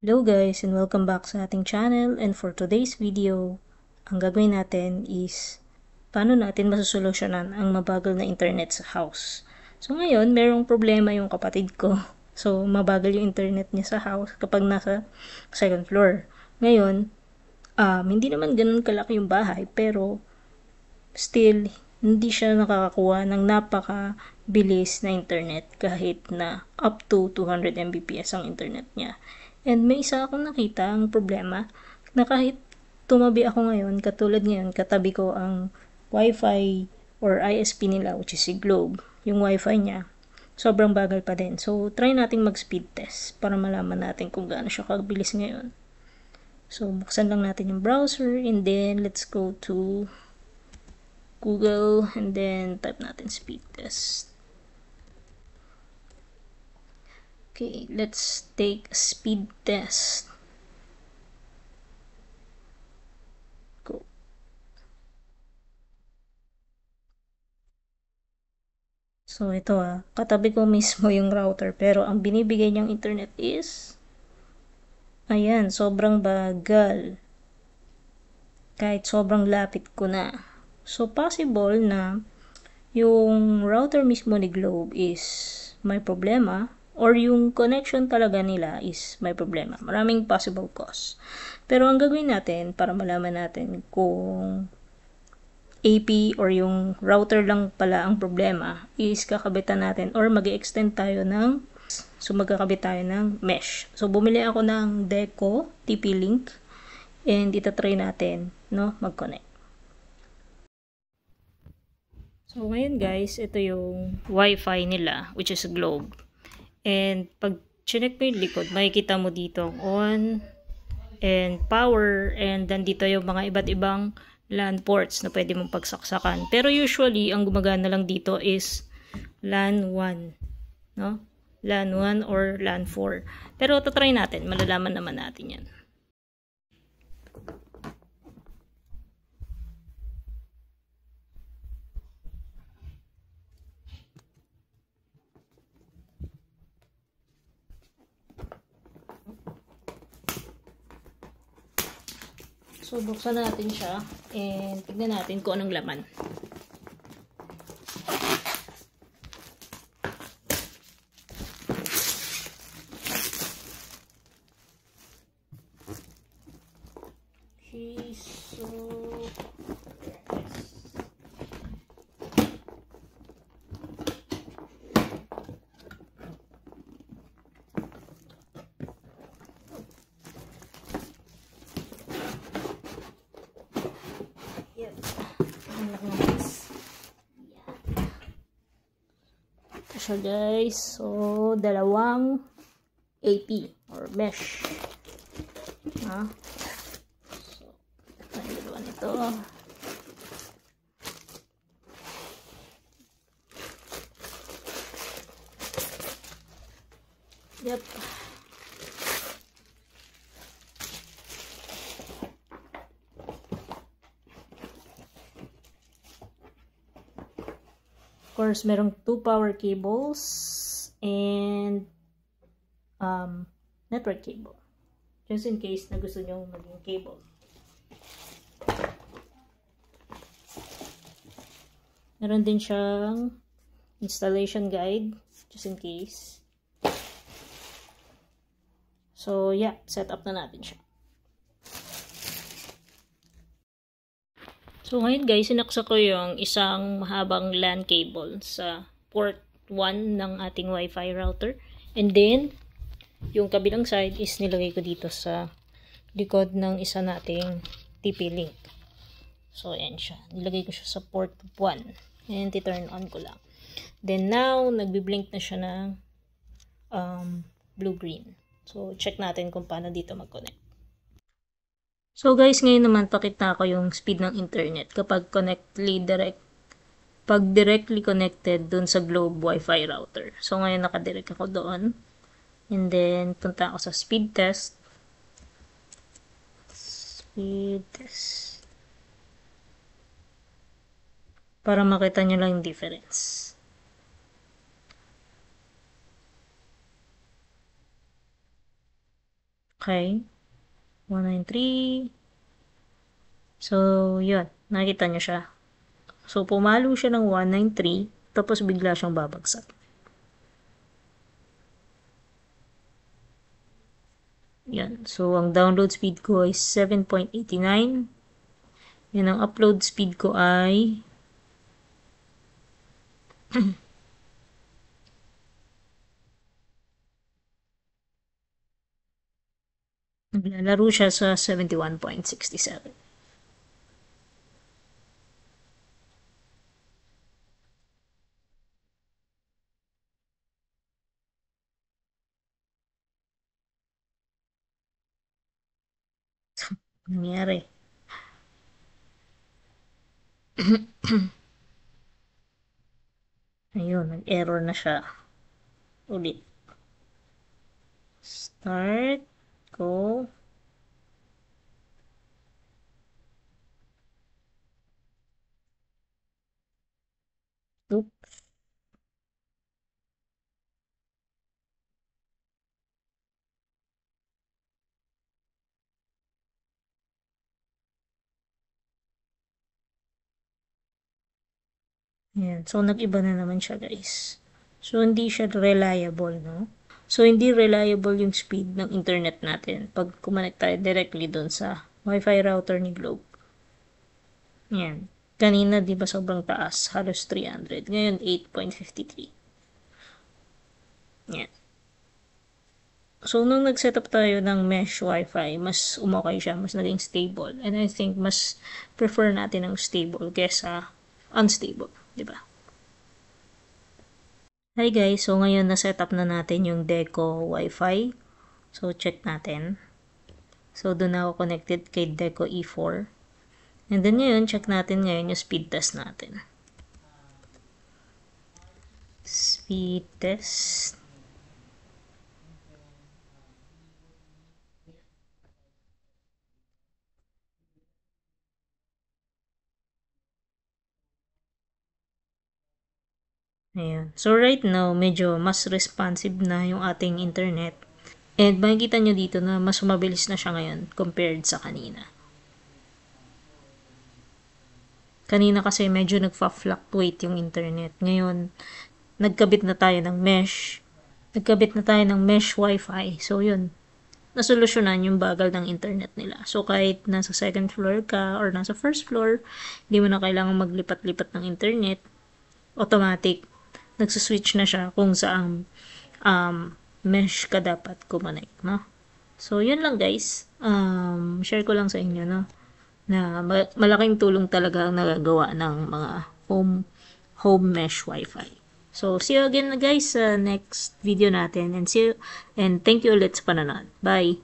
Hello guys and welcome back sa ating channel, and for today's video, ang gagawin natin is paano natin masusolusyonan ang mabagal na internet sa house. So ngayon, merong problema yung kapatid ko. So mabagal yung internet niya sa house kapag nasa second floor. Ngayon, hindi naman ganun kalaki yung bahay, pero still, hindi siya nakakakuha ng napaka-bilis na internet kahit na up to 200 Mbps ang internet niya. And may isa akong nakita ang problema na kahit tumabi ako ngayon, katulad ngayon, katabi ko ang Wi-Fi or ISP nila, which is si Globe, yung Wi-Fi niya, sobrang bagal pa din. So, try nating mag-speed test para malaman natin kung gaano siya kabilis ngayon. So, buksan lang natin yung browser and then let's go to Google and then type natin speed test. Okay, let's take a speed test. Go. So, ito katabi ko mismo yung router, pero ang binibigay niyang internet is, ayan, sobrang bagal. Kahit sobrang lapit ko na. So, possible na yung router mismo ni Globe is may problema, or yung connection talaga nila is may problema. Maraming possible cause. Pero ang gagawin natin para malaman natin kung AP or yung router lang pala ang problema is kakabitan natin or mag-extend tayo ng magkakabit tayo ng mesh. So bumili ako ng Deco TP-Link and itatry natin mag-connect. So ngayon guys, ito yung Wi-Fi nila, which is Globe. And pag chinek mo yung likod, makikita mo dito on and power, and then dito yung mga iba't ibang LAN ports na pwede mong pagsaksakan. Pero usually, ang gumagana lang dito is LAN 1. No? LAN 1 or LAN 4. Pero tatry natin. Malalaman naman natin yan. So, buksan natin siya and tignan natin kung anong laman. Okay, so siya guys. So, dalawang AP or mesh. So, ang dalawa nito. Yep. Of course, merong 2 power cables and network cable. Just in case na gusto nyo maging cable. Meron din siyang installation guide, just in case. So, yeah, set up na natin siya. So, ngayon guys, sinaksa ko yung isang mahabang LAN cable sa port 1 ng ating Wi-Fi router. And then, yung kabilang side is nilagay ko dito sa likod ng isa nating TP-Link. So, ayan siya. Nilagay ko siya sa port 1. And i-turn on ko lang. Then now, nagbi-blink na siya ng blue-green. So, check natin kung paano dito mag-connect. So guys, ngayon naman pakita ko yung speed ng internet kapag directly connected dun sa Globe Wi-Fi router. So ngayon nakadirect ako doon. And then punta ako sa speed test. Speed test. Para makita nyo lang yung difference. Okay. 193. So, yun. Nakita nyo siya. So, pumalo siya ng 193, tapos bigla siyang babagsak. Yan. So, ang download speed ko is 7.89. Yan, ang upload speed ko ay naglalaro siya sa 71.67. So, nangyari. Ayun, nag-error na siya. Ulit. Start. Go. Oops. Ayan. So, nag-iba na naman siya, guys. So, hindi siya reliable, no? So, hindi reliable yung speed ng internet natin pag kumonect tayo directly dun sa Wi-Fi router ni Globe. Yan. Kanina, di ba sobrang taas? Halos 300. Ngayon, 8.53. Yan. So, nung nag-setup tayo ng mesh Wi-Fi, mas umokay siya, mas naging stable. And I think mas prefer natin ang stable kesa unstable, di ba? Hi guys, so ngayon na-setup na natin yung Deco Wi-Fi. So, check natin. So, doon ako connected kay Deco E4. And then ngayon, check natin ngayon yung speed test natin. Speed test. Ayan. So, right now, medyo mas responsive na yung ating internet. And makikita nyo dito na mas mabilis na siya ngayon compared sa kanina. Kanina kasi medyo nagfa-fluctuate yung internet. Ngayon, nagkabit na tayo ng mesh. Nagkabit na tayo ng mesh wifi. So, yun. Nasolusyonan yung bagal ng internet nila. So, kahit nasa second floor ka or nasa first floor, hindi mo na kailangan maglipat-lipat ng internet. Automatic. Nagsaswitch na siya kung saang mesh ka dapat kumonect, no? So, yun lang guys. Share ko lang sa inyo, no? Na malaking tulong talaga ang nagagawa ng mga home mesh wifi. So, see you again guys sa next video natin and thank you ulit sa panonood. Bye!